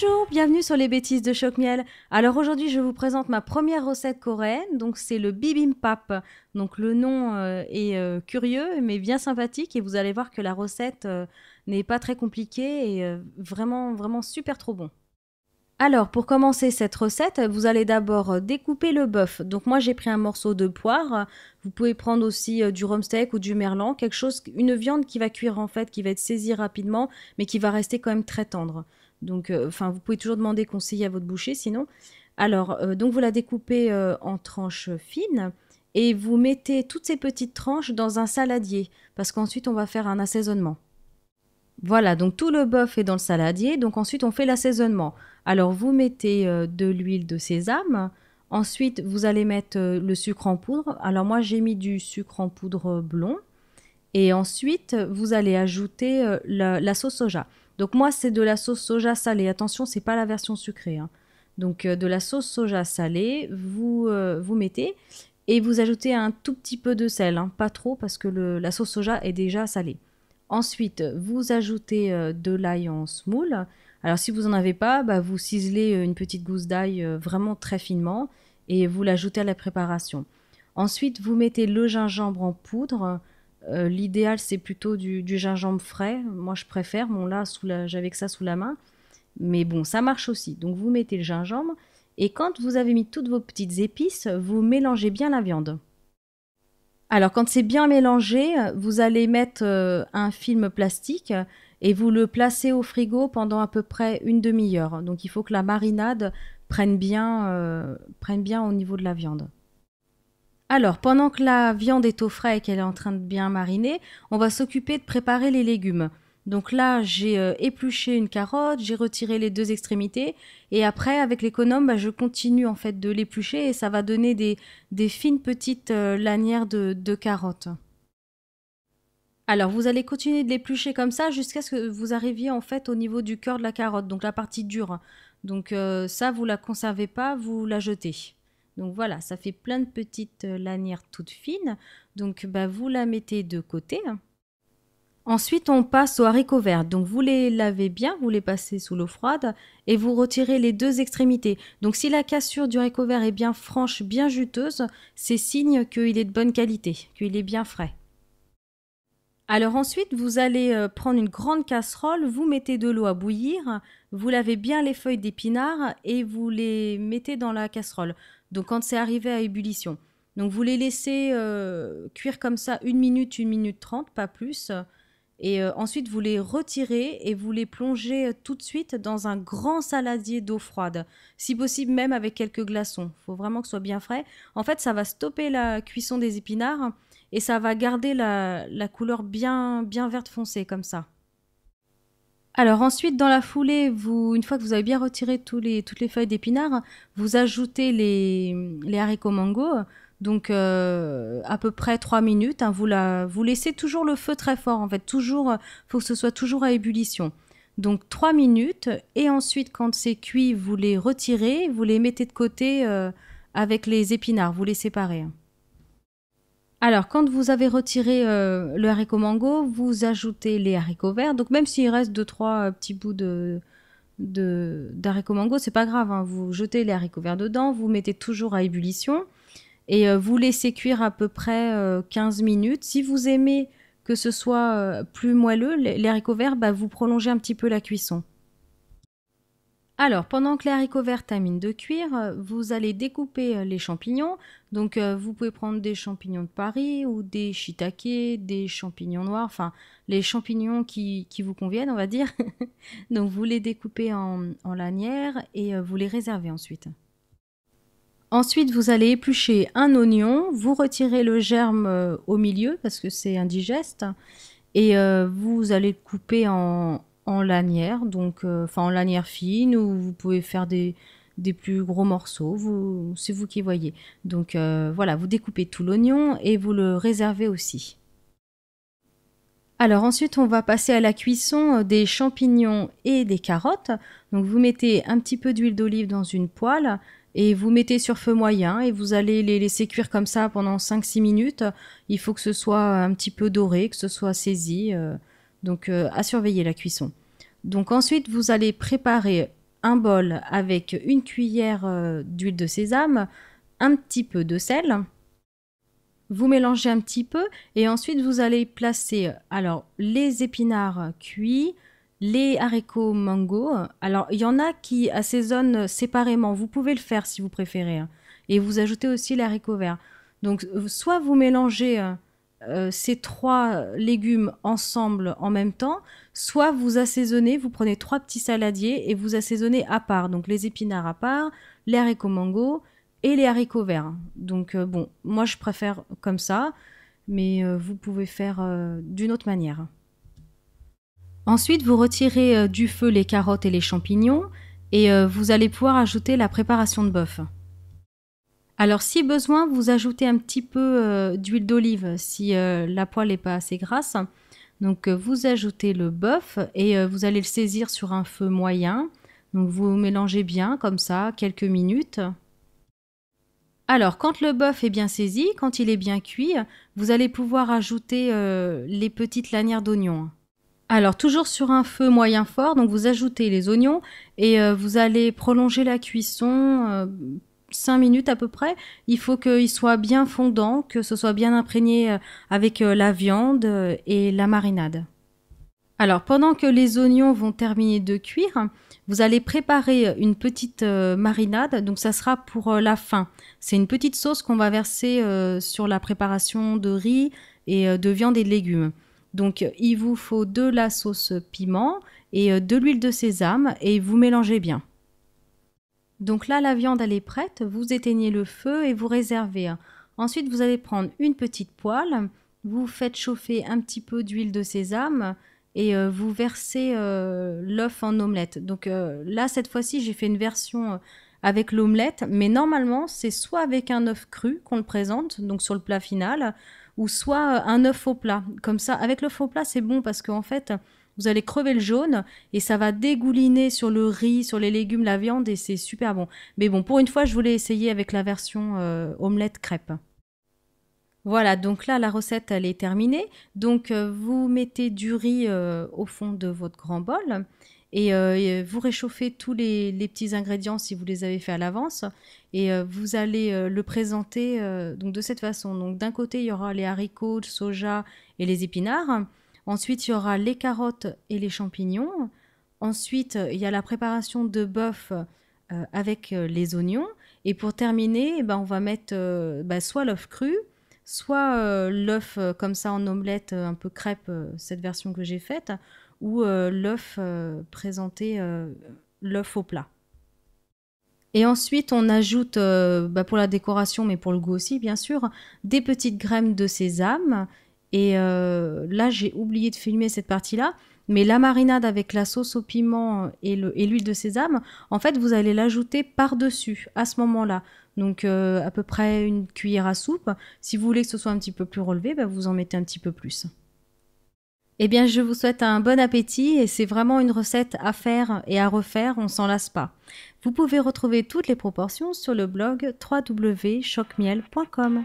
Bonjour, bienvenue sur les bêtises de Choc-Miel. Alors aujourd'hui, je vous présente ma première recette coréenne, donc c'est le bibimbap. Donc le nom est curieux mais bien sympathique et vous allez voir que la recette n'est pas très compliquée et vraiment super trop bon. Alors pour commencer cette recette, vous allez d'abord découper le bœuf. Donc moi j'ai pris un morceau de poire, vous pouvez prendre aussi du rumsteak ou du merlan, quelque chose, une viande qui va cuire en fait, qui va être saisie rapidement mais qui va rester quand même très tendre. Donc, vous pouvez toujours demander conseil à votre boucher sinon. Alors, donc vous la découpez en tranches fines et vous mettez toutes ces petites tranches dans un saladier parce qu'ensuite on va faire un assaisonnement. Voilà, donc tout le bœuf est dans le saladier, donc ensuite on fait l'assaisonnement. Alors vous mettez de l'huile de sésame, ensuite vous allez mettre le sucre en poudre. Alors moi j'ai mis du sucre en poudre blond. Et ensuite, vous allez ajouter la sauce soja. Donc moi, c'est de la sauce soja salée. Attention, c'est pas la version sucrée, hein. Donc de la sauce soja salée, vous mettez et vous ajoutez un tout petit peu de sel, hein, pas trop parce que la sauce soja est déjà salée. Ensuite, vous ajoutez de l'ail en semoule. Alors si vous n'en avez pas, bah, vous ciselez une petite gousse d'ail vraiment très finement et vous l'ajoutez à la préparation. Ensuite, vous mettez le gingembre en poudre. L'idéal, c'est plutôt du gingembre frais. Moi, je préfère. Bon, là, j'avais que ça sous la main. Mais bon, ça marche aussi. Donc, vous mettez le gingembre. Et quand vous avez mis toutes vos petites épices, vous mélangez bien la viande. Alors, quand c'est bien mélangé, vous allez mettre un film plastique et vous le placez au frigo pendant à peu près une demi-heure. Donc, il faut que la marinade prenne bien au niveau de la viande. Alors, pendant que la viande est au frais et qu'elle est en train de bien mariner, on va s'occuper de préparer les légumes. Donc là, j'ai épluché une carotte, j'ai retiré les deux extrémités et après, avec l'économe, bah, je continue en fait de l'éplucher et ça va donner des fines petites lanières de carottes. Alors, vous allez continuer de l'éplucher comme ça jusqu'à ce que vous arriviez en fait au niveau du cœur de la carotte, donc la partie dure. Donc ça, vous la conservez pas, vous la jetez. Donc voilà, ça fait plein de petites lanières toutes fines. Donc bah, vous la mettez de côté. Ensuite, on passe aux haricots verts. Donc vous les lavez bien, vous les passez sous l'eau froide et vous retirez les deux extrémités. Donc si la cassure du haricot vert est bien franche, bien juteuse, c'est signe qu'il est de bonne qualité, qu'il est bien frais. Alors ensuite, vous allez prendre une grande casserole, vous mettez de l'eau à bouillir, vous lavez bien les feuilles d'épinards et vous les mettez dans la casserole. Donc quand c'est arrivé à ébullition. Donc vous les laissez cuire comme ça 1 minute 30, pas plus. Et ensuite, vous les retirez et vous les plongez tout de suite dans un grand saladier d'eau froide. Si possible, même avec quelques glaçons. Il faut vraiment que ce soit bien frais. En fait, ça va stopper la cuisson des épinards et ça va garder la couleur bien verte foncée, comme ça. Alors ensuite, dans la foulée, une fois que vous avez bien retiré toutes les feuilles d'épinards, vous ajoutez les haricots mango. Donc à peu près 3 minutes, hein, vous laissez toujours le feu très fort. En fait, toujours, faut que ce soit toujours à ébullition. Donc 3 minutes et ensuite, quand c'est cuit, vous les retirez, vous les mettez de côté avec les épinards, vous les séparez, hein. Alors, quand vous avez retiré le haricot mango, vous ajoutez les haricots verts. Donc, même s'il reste deux trois petits bouts d'haricots mango, c'est pas grave, hein. Vous jetez les haricots verts dedans, vous mettez toujours à ébullition et vous laissez cuire à peu près 15 minutes. Si vous aimez que ce soit plus moelleux, les haricots verts, bah, vous prolongez un petit peu la cuisson. Alors, pendant que les haricots verts terminent de cuire, vous allez découper les champignons. Donc, vous pouvez prendre des champignons de Paris ou des shiitake, des champignons noirs, enfin, les champignons qui vous conviennent, on va dire. Donc, vous les découpez en lanières et vous les réservez ensuite. Ensuite, vous allez éplucher un oignon, vous retirez le germe au milieu parce que c'est indigeste et vous allez le couper en lanières, donc en lanières fines ou vous pouvez faire des plus gros morceaux, c'est vous qui voyez. Donc voilà, vous découpez tout l'oignon et vous le réservez aussi. Alors ensuite, on va passer à la cuisson des champignons et des carottes. Donc vous mettez un petit peu d'huile d'olive dans une poêle et vous mettez sur feu moyen et vous allez les laisser cuire comme ça pendant 5-6 minutes. Il faut que ce soit un petit peu doré, que ce soit saisi. Donc à surveiller la cuisson. Donc ensuite, vous allez préparer un bol avec une cuillère d'huile de sésame, un petit peu de sel. Vous mélangez un petit peu et ensuite vous allez placer alors les épinards cuits, les haricots mango. Alors il y en a qui assaisonnent séparément, vous pouvez le faire si vous préférez, hein. Et vous ajoutez aussi les haricots verts. Donc soit vous mélangez ces 3 légumes ensemble en même temps, soit vous assaisonnez, vous prenez 3 petits saladiers et vous assaisonnez à part. Donc les épinards à part, les haricots mango et les haricots verts. Donc bon, moi je préfère comme ça, mais vous pouvez faire d'une autre manière. Ensuite, vous retirez du feu les carottes et les champignons et vous allez pouvoir ajouter la préparation de bœuf. Alors si besoin, vous ajoutez un petit peu d'huile d'olive si la poêle n'est pas assez grasse. Donc vous ajoutez le bœuf et vous allez le saisir sur un feu moyen. Donc vous mélangez bien comme ça quelques minutes. Alors quand le bœuf est bien saisi, quand il est bien cuit, vous allez pouvoir ajouter les petites lanières d'oignons. Alors toujours sur un feu moyen fort, donc vous ajoutez les oignons et vous allez prolonger la cuisson 5 minutes à peu près. Il faut qu'il soit bien fondant, que ce soit bien imprégné avec la viande et la marinade. Alors pendant que les oignons vont terminer de cuire, vous allez préparer une petite marinade, donc ça sera pour la fin. C'est une petite sauce qu'on va verser sur la préparation de riz et de viande et de légumes. Donc il vous faut de la sauce piment et de l'huile de sésame et vous mélangez bien. Donc là, la viande elle est prête, vous éteignez le feu et vous réservez. Ensuite, vous allez prendre une petite poêle, vous faites chauffer un petit peu d'huile de sésame et vous versez l'œuf en omelette. Donc là, cette fois-ci, j'ai fait une version avec l'omelette, mais normalement, c'est soit avec un œuf cru qu'on le présente, donc sur le plat final, ou soit un œuf au plat. Comme ça, avec l'œuf au plat, c'est bon parce qu'en fait, vous allez crever le jaune et ça va dégouliner sur le riz, sur les légumes, la viande et c'est super bon. Mais bon, pour une fois, je voulais essayer avec la version omelette crêpe. Voilà, donc là, la recette, elle est terminée. Donc, vous mettez du riz au fond de votre grand bol et vous réchauffez tous les petits ingrédients si vous les avez fait à l'avance et vous allez le présenter donc de cette façon. Donc, d'un côté, il y aura les haricots, le soja et les épinards. Ensuite, il y aura les carottes et les champignons. Ensuite, il y a la préparation de bœuf avec les oignons. Et pour terminer, eh ben, on va mettre soit l'œuf cru, soit l'œuf comme ça en omelette, un peu crêpe, cette version que j'ai faite, ou l'œuf présenté, l'œuf au plat. Et ensuite, on ajoute, pour la décoration, mais pour le goût aussi, bien sûr, des petites graines de sésame. Et là, j'ai oublié de filmer cette partie-là. Mais la marinade avec la sauce au piment et l'huile de sésame, en fait, vous allez l'ajouter par-dessus à ce moment-là. Donc, à peu près une cuillère à soupe. Si vous voulez que ce soit un petit peu plus relevé, vous en mettez un petit peu plus. Eh bien, je vous souhaite un bon appétit et c'est vraiment une recette à faire et à refaire, on s'en lasse pas. Vous pouvez retrouver toutes les proportions sur le blog www.chocmiel.com.